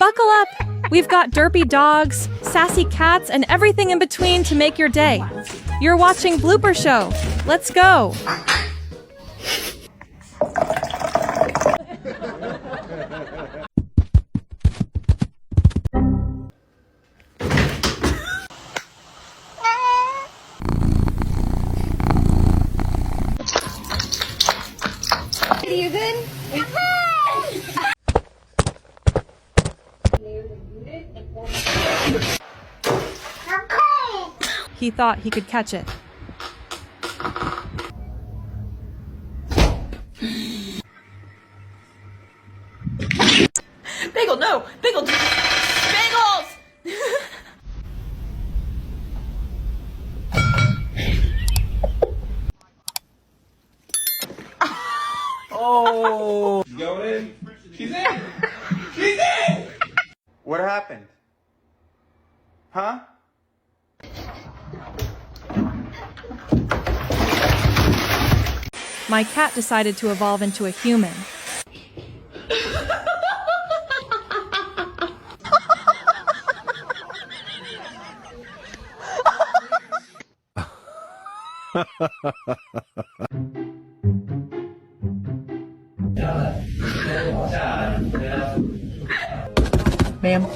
Buckle up! We've got derpy dogs, sassy cats, and everything in between to make your day. You're watching Blooper Show. Let's go! Are you good? He thought he could catch it. Bagel, no! Bagel! Bagels! Oh! She's going in. She's in. She's in. What happened? Huh? My cat decided to evolve into a human. Ma'am.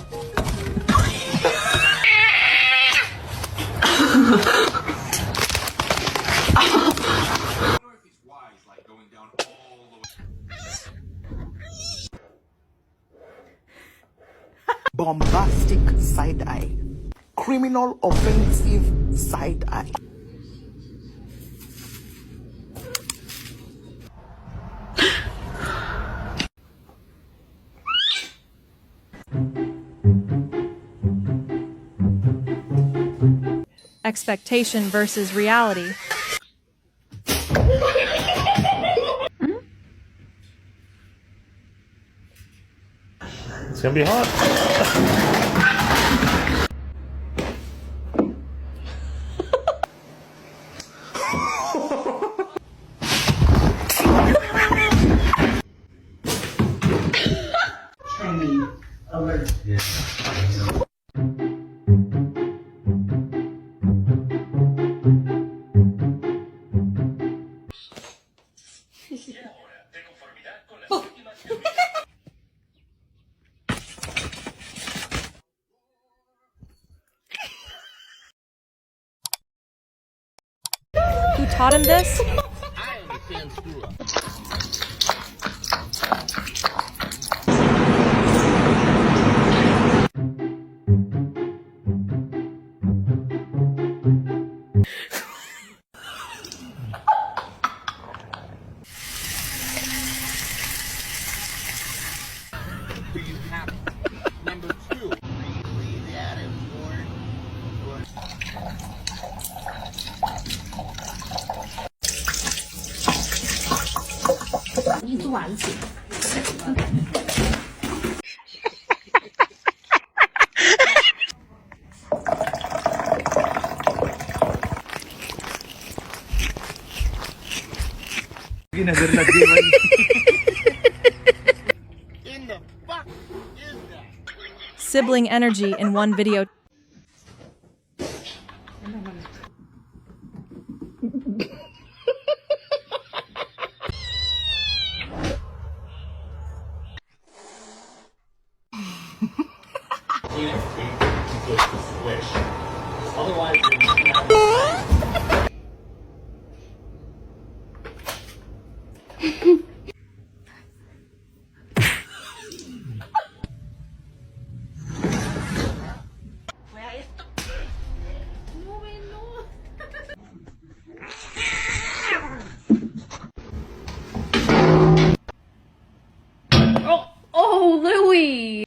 Bombastic side eye. Criminal offensive side eye. Expectation versus reality. It's gonna be hot. Training alert. Yeah. Who taught him this? Number 2. In the fuck is that? Sibling energy in one video. Otherwise, Oh, Louie!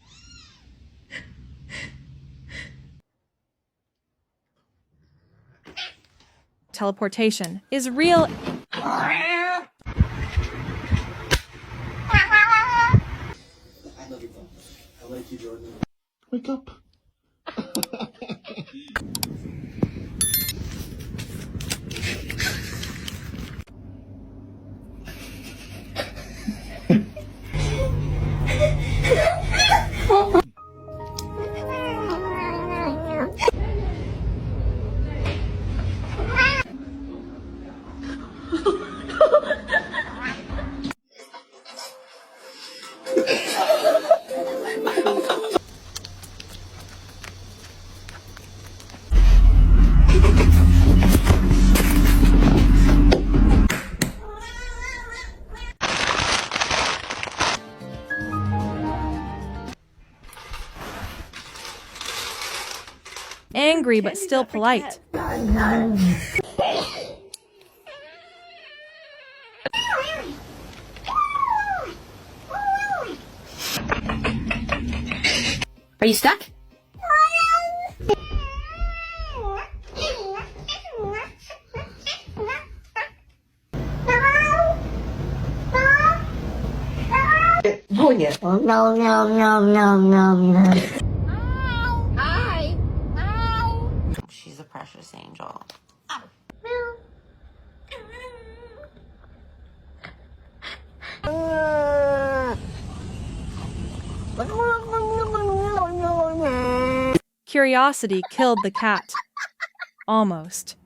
Teleportation is real. I love you, Tom. I like you, Jordan. Wake up. Angry but still polite. Are you stuck? She's a precious angel. Curiosity killed the cat. Almost.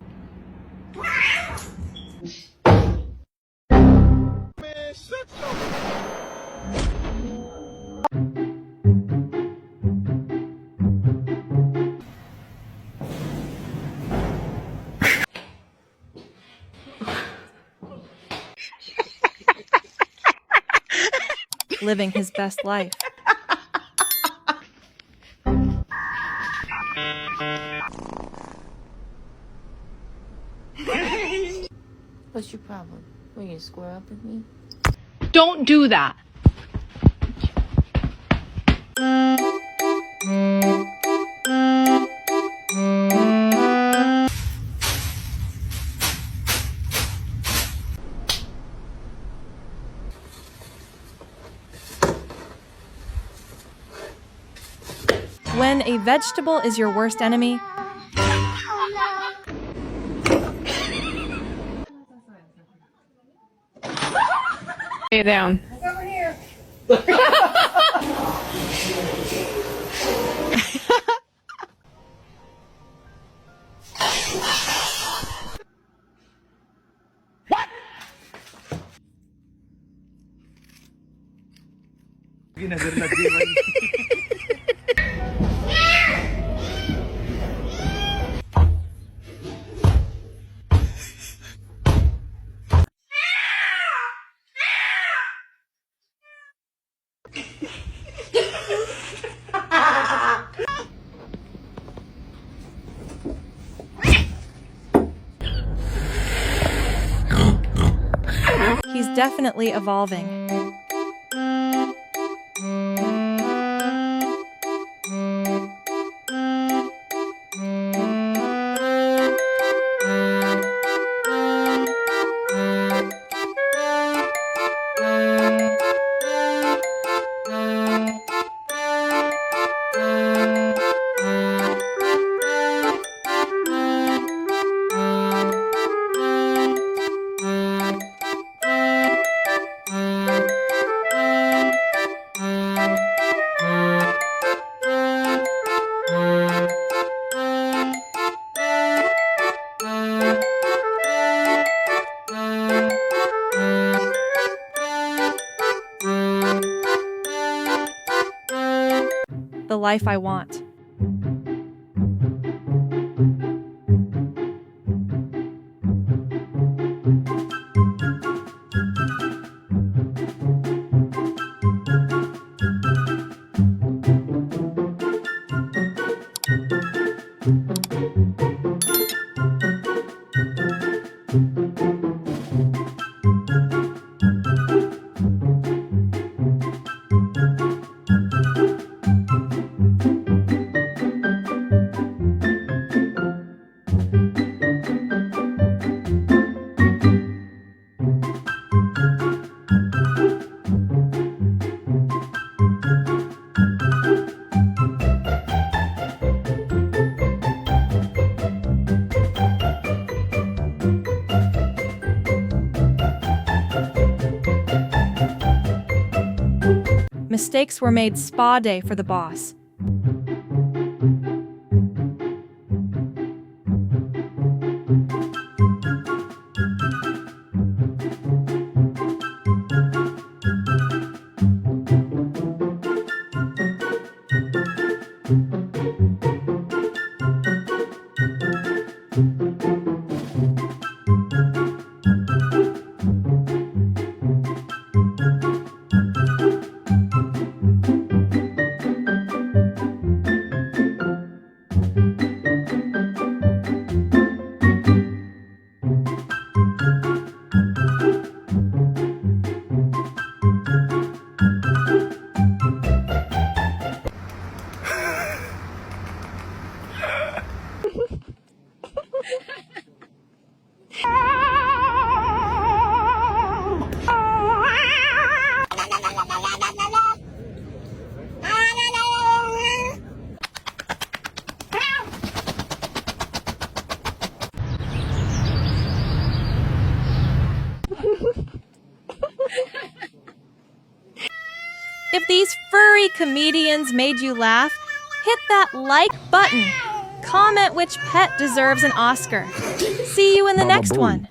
Living his best life. What's your problem? Will you square up with me? Don't do that. When a vegetable is your worst enemy, Stay down. he's definitely evolving. The life I want. Mistakes were made spa day for the boss. If these furry comedians made you laugh, hit that like button. Comment which pet deserves an Oscar. See you in the next one.